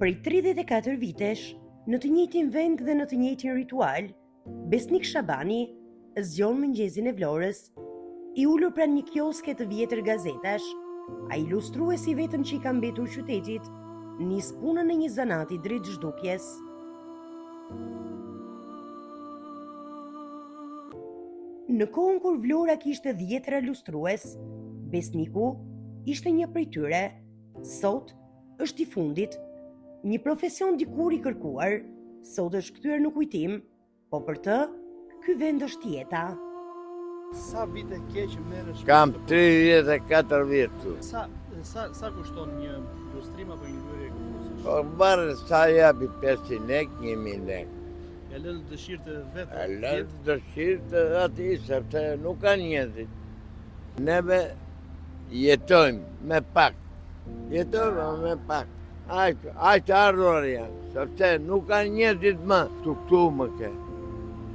Prej 34 vitesh, në të njëjtin vend dhe në të njëjtin ritual, Besnik Shabani zgjon mëngjesin e Vlorës, i ulur pranë një kioske të vjetër gazetash, ai ilustruesi vetëm që i ka mbetur qytetit, nis punën e një zanati drejt zhdukjes. Në kohën kur Vlora kishte 10 lustrues, Besniku ishte një prej tyre. Sot është i fundit. Një profesion dikur i kërkuar, sot është kthyer në kujtim, po për të, ky vend është jeta. Sa vite ke që merresh? Kam 34 vjetë. Sa kushton një ilustrim apo një lyerje kursesh? Po marrë sa japi 500 lek, 1000 lek. E lënë dëshirë të vetë? E lënë dëshirë të ati, sepse nuk ka njerëzit. Neve jetojmë me pak. Jetojmë me pak. Ajtë ardhurja, sepse nuk ka njerëzit më. Këtu më ke.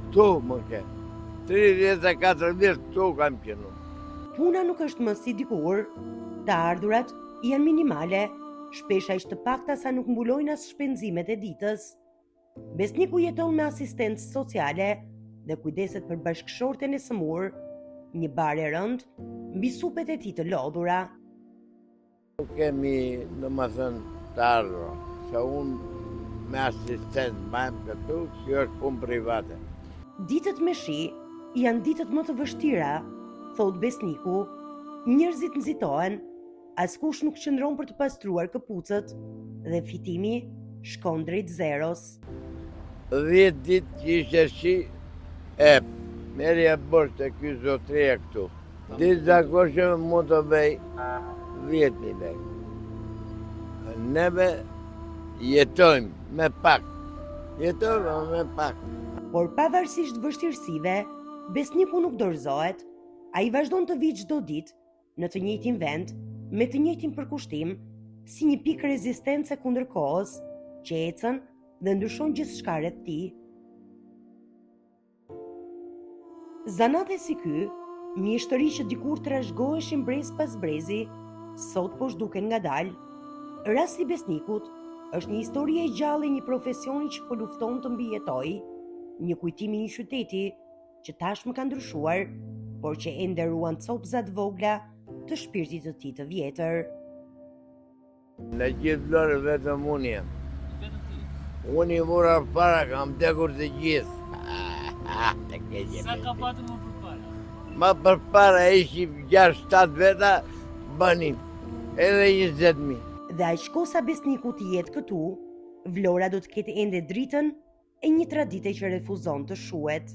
Këtu më ke. 34 vjetë këtu kam qenë. Puna nuk është më si dikur, të ardhurat janë minimale, shpesh aq të pakta sa nuk mbulojnë as shpenzimet e ditës. Besniku jeton me asistencë sociale dhe kujdeset për bashkëshorten e sëmur, një bar e rënd mbi supet e tij të lodhura. Nuk kemi në më thënë të ardhura, se unë me asistent majmë këtu, kjo është punë private. Ditët me shi janë ditët më të vështira, thot Besniku. Njerëzit nxitohen, askush nuk qëndron për të pastruar këpucët dhe fitimi shkon drejt zeros. 10 ditë që ishte shi, merja bërë të ky zotria këtu. Ditë zakoshme mund të bëj 10.000 lek. Neve jetojmë me pak. Jetojmë me pak. Por pavarësisht vështirësive, Besniku nuk dorëzohet. Ai vazhdon të vijë çdo ditë në të njëjtin vend, me të njëjtin përkushtim, si një pikë rezistence kundër kohës, që ecën dhe ndryshon gjithçka rreth tij. Zanate si ky, mjeshtëri që dikur trashëgoheshin brez pas brezi, sot po zhduken ngadalë. Rasti i Besnikut është një histori e gjallë e një profesioni që po lufton të mbijetojë, një kujtim i një qyteti që tashmë ka ndryshuar, por që ende ruan copëzat vogla të shpirtit të tij të vjetër. Në gjithë Vlorë vetëm unë jam. Vetëm ti? Unë i mura para, kam tekur të gjithë. Sa ka patur më përpara? Ma përpara ishim 6-7 veta, banin, edhe 20.000. Dhe aq kohë sa Besniku të jetë këtu, Vlora do të ketë ende dritën e një tradite që refuzon të shuhet.